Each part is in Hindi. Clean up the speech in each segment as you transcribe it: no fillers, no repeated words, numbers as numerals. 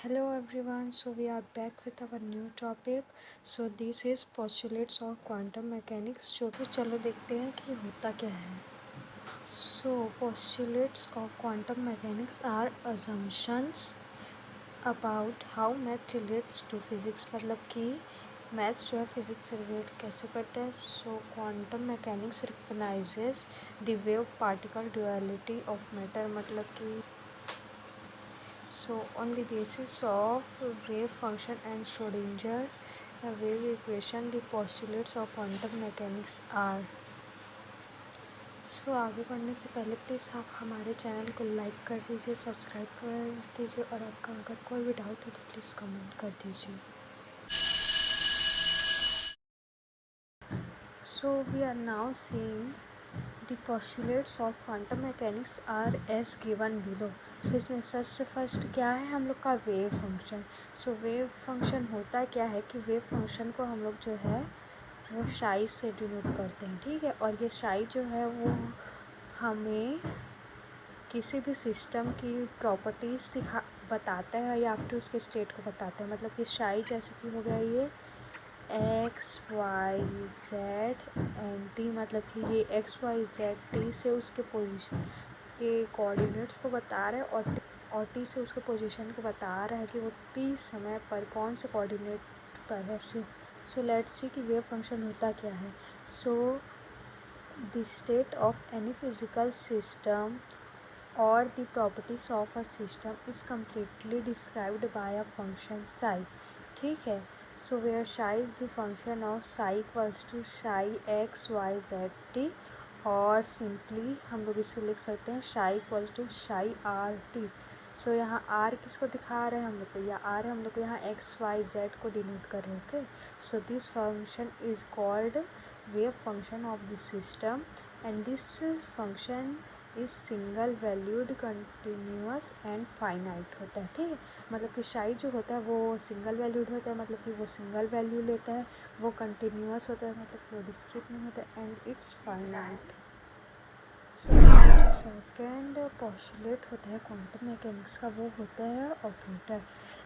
Hello everyone, so we are back with our new topic. So this is postulates of quantum mechanics. जो कि चलो देखते हैं कि होता क्या है. So postulates of quantum mechanics are assumptions about how math relates to physics. मतलब कि मैथ्स जो है फिज़िक्स से रिलेट कैसे करता है. सो quantum mechanics recognises the wave particle duality of matter. मतलब कि so on the basis of wave function and Schrodinger wave equation, the postulates of quantum mechanics are. सो आगे बढ़ने से पहले प्लीज़ आप हमारे चैनल को लाइक कर दीजिए, सब्सक्राइब कर दीजिए और आपका अगर कोई भी डाउट हो तो प्लीज़ कमेंट कर दीजिए. So we are now seeing The postulates of quantum mechanics are as given below. So इसमें सबसे फर्स्ट क्या है हम लोग का wave function. So wave function होता क्या है कि वेव फंक्शन को हम लोग जो है वो साई से डिनोट करते हैं. ठीक है, और ये साई जो है वो हमें किसी भी सिस्टम की प्रॉपर्टीज़ बताता है या फिर उसके स्टेट को बताता है. मतलब कि साई जैसे कि हो गया ये X Y Z and T. मतलब कि ये एक्स वाई जेड टी से उसके पोजीशन के कोऑर्डिनेट्स को बता रहा है और टी से उसके पोजीशन को बता रहा है कि वो टी समय पर कौन से कोऑर्डिनेट पर है. सो लेट्स सी कि वेव फंक्शन होता क्या है. So the state of any physical system और the properties of a system is completely described by a function psi. ठीक है, so where psi is the function of psi equals to psi x y z t, और सिंपली हम लोग इसे लिख सकते हैं psi equals to psi r t. सो यहाँ r किसको दिखा रहे हैं हम लोग को, या r हम लोग को यहाँ x y z को डिनोट कर रहे हैं. Okay, so this function is called wave function of the system and this function is single valued continuous and finite होता है. ठीक है, मतलब कि साई जो होता है वो सिंगल वैल्यूड होता है, मतलब कि वो सिंगल वैल्यू लेता है, वो कंटिन्यूस होता है, मतलब कि वो डिस्क्रीट नहीं होता है, and it's finite. So second postulate होता है क्वांटम मैकेनिक्स का, वो होता है ऑपरेटर.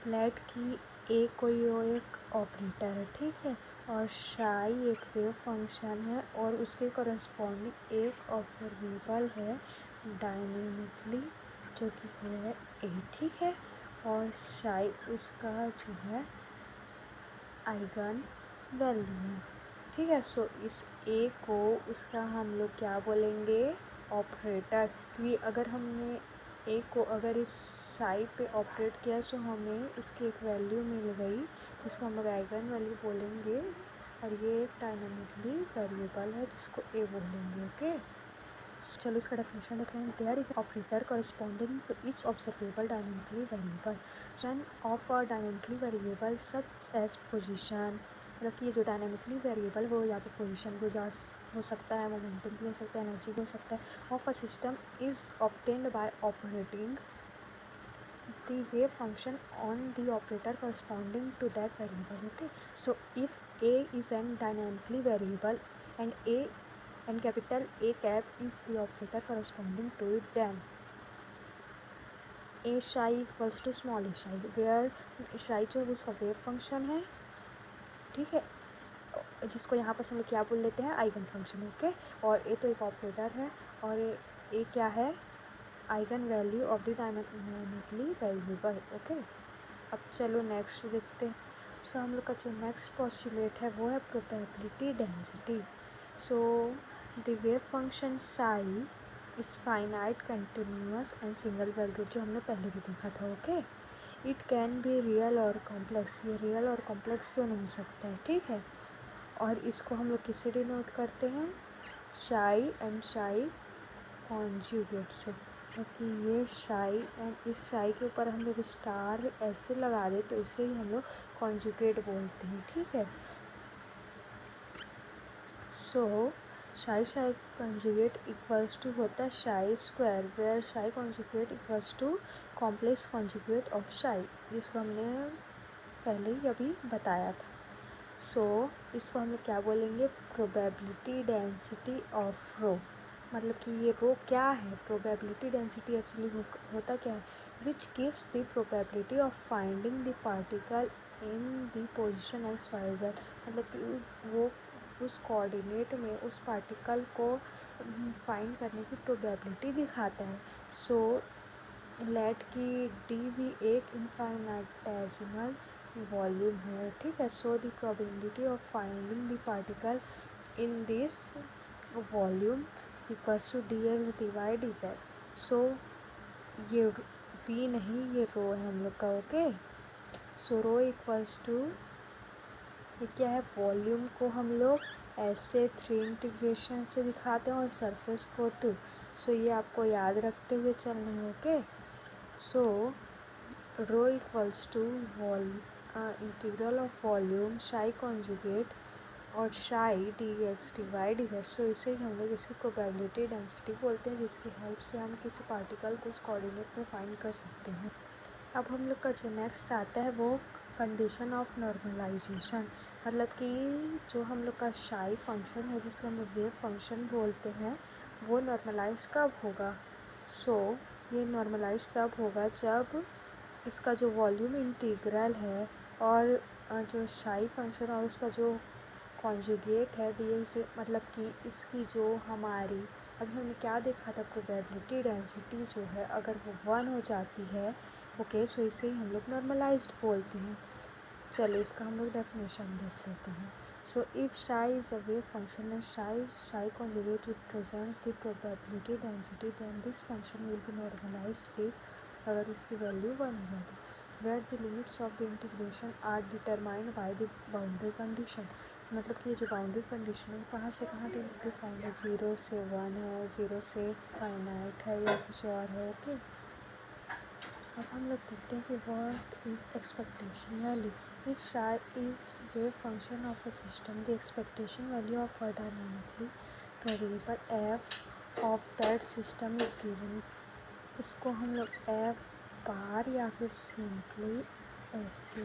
लेट कि ए कोई एक ऑपरेटर है. ठीक है, और साई एक वेव फंक्शन है और उसके करस्पॉन्डिंग एक ऑब्जर्वेबल है डायनेमिकली जो कि है ए. ठीक है, और साई उसका जो है आइगन वैल्यू है. ठीक है, सो इस ए को उसका हम लोग क्या बोलेंगे, ऑपरेटर. क्योंकि अगर हमने ए को अगर इस साई पे ऑपरेट किया सो हमें इसकी एक वैल्यू मिल गई जिसको हम लोग आइगन वैल्यू बोलेंगे, और ये एक डायनामिकली वेरिएबल है जिसको ए बोलेंगे. ओके, चलो इसका डेफिनेशन देख रहे हैं. There is operator corresponding to each observable dynamically variable. Son of a dynamically variable such as position. मतलब कि ये जो डायनामिकली वेरिएबल वो या तो पोजीशन को जा हो सकता है, मोमेंटम भी हो सकता है, एनर्जी भी हो सकता है, of a system is obtained by operating the wave function on the operator corresponding to that variable. Okay, so if a is an dynamically variable and a and capital A cap is the operator corresponding to it, then a psi equals to small a psi, where psi जो है उसका वेव फंक्शन है. ठीक है, जिसको यहाँ पर हम लोग क्या बोल लेते हैं, आइगन फंक्शन. ओके, और ए तो एक ऑपरेटर है और ए क्या है, eigen value of the dynamically variable. Okay, अब चलो नेक्स्ट देखते हैं. सो हम लोग का जो नेक्स्ट पोस्टुलेट है वो है probability density. So the wave function psi is finite continuous and single valued, जो हमने पहले भी देखा था. Okay, it can be real और कॉम्प्लेक्स. ये रियल और कॉम्प्लेक्स दोनों हो सकता है. ठीक है, और इसको हम लोग किससे डिनोट करते हैं, साई एंड साई कॉन्जुगेट से. क्योंकि ये साई एंड इस साई के ऊपर हम लोग स्टार ऐसे लगा दे तो इसे ही हम लोग कॉन्जुगेट बोलते हैं. ठीक है, so psi psi conjugate equals to होता है psi square, where psi conjugate equals to complex conjugate of psi, जिसको हमने पहले ही अभी बताया था. सो इसको हम लोग क्या बोलेंगे, प्रोबेबिलिटी डेंसिटी ऑफ रो. मतलब कि ये रो क्या है, प्रोबेबिलिटी डेंसिटी एक्चुअली होता क्या है, which gives the probability of finding the particle in the position X Y Z. मतलब कि वो उस कोऑर्डिनेट में उस पार्टिकल को फाइंड करने की प्रोबेबिलिटी दिखाता है। सो लेट की डी भी एक इनफाइनाइटेसिमल वॉल्यूम है, ठीक है। So the probability of finding the particle in this volume equals to d x divide d z. So ये बी नहीं, ये रो है हम लोग का, okay. So rho equals to, ये क्या है, वॉल्यूम को हम लोग ऐसे 3 इंटीग्रेशन से दिखाते हैं और सरफेस को 2। सो ये आपको याद रखते हुए चलना है, okay. So rho equals to integral of volume psi conjugate और psi d x divide d z. So इसे हम लोग इसकी प्रोबेबिलिटी डेंसिटी बोलते हैं, जिसकी हेल्प से हम किसी पार्टिकल को उस कोऑर्डिनेट में फाइंड कर सकते हैं। अब हम लोग का जो नेक्स्ट आता है वो कंडीशन ऑफ नॉर्मलाइजेशन। मतलब कि जो हम लोग का शाई फंक्शन है, जिसको हम लोग वेव फंक्शन बोलते हैं, वो नॉर्मलाइज कब होगा। सो ये नॉर्मलाइज तब होगा जब इसका जो वॉल्यूम इंटीग्रल है और जो शाई फंक्शन और उसका जो कॉन्जुगेट है डी एक्स डी, मतलब कि इसकी जो हमारी अभी हमने क्या देखा था, प्रोबेबिलिटी डेंसिटी जो है अगर वो 1 हो जाती है, ओके। सो इसे ही हम लोग नॉर्मलाइज्ड बोलते हैं। चलो इसका हम लोग डेफिनेशन देख लेते हैं। So if psi is a wave function and psi conjugate represents the probability density, then this function will be normalized if, अगर इसकी वैल्यू 1 हो जाती है, where the limits of the integration are determined by the boundary condition. मतलब कि ये जो बाउंड्री कंडीशन है कहाँ से कहाँ तक डिफाइंड है, 0 से 1 है, 0 से फाइनाइट है या कुछ और है, ओके। अब हम लोग देखते हैं कि what is expectation value. If psi is wave function of a system, the expectation value of a dynamically variable f of that system is given. इसको हम लोग एफ बार या फिर सिंपली ऐसे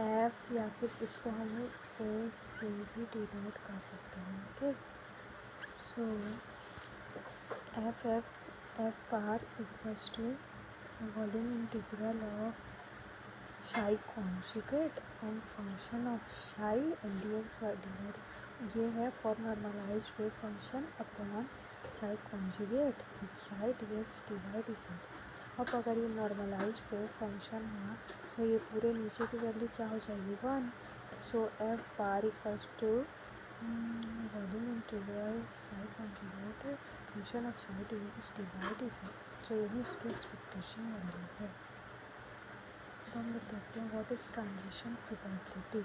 एफ, या फिर इसको हम लोग ए से भी डिनोट कर सकते हैं, okay. So f bar equals to volume integral of psi conjugate and function of psi and d x y divide. ये है for normalized wave function upon psi conjugate with psi d x divide z. अब अगर ये नॉर्मलाइज्ड वेव फंक्शन हुआ, सो ये पूरे नीचे की वैल्यू क्या हो जाएगी, 1। So f bar equals to volume integral psi conjugate function of psi d x divide z. So यही इसकी एक्सपेक्टेशन वैल्यू है। तो हम लोग देखते हैं what is transition probability.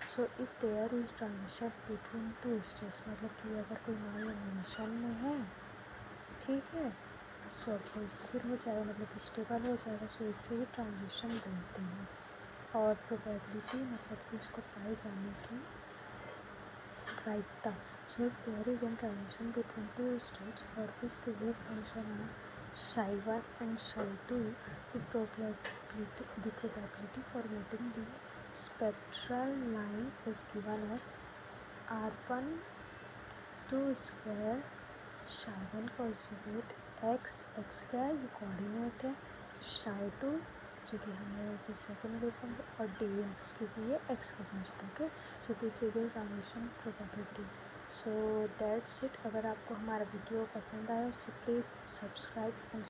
So if there is transition between 2 states, मतलब कि अगर कोई मान लो मोशन में है, ठीक है, सो वो स्थिर हो जाएगा, मतलब कि स्टेबल हो जाएगा, सो इससे ही ट्रांजिशन बोलते हैं। और प्रोबेबिलिटी मतलब कि उसको पाए जाने की प्रायिकता। So if there is an transition between 2 states for which the wave function are psi 1 and शाई 2, the probability for getting the spectral line is given as r1 2 square शाई 1 कॉन्जुगेट x, x क्या है, ये कोऑर्डिनेट है, शाई 2 जो कि हम लोगों की सेकेंड वेव फंक्शन, और डी एक्स क्योंकि ये x का function, okay. So this is the transition probability. So that's it. अगर आपको हमारा वीडियो पसंद आया सो प्लीज़ सब्सक्राइब एंड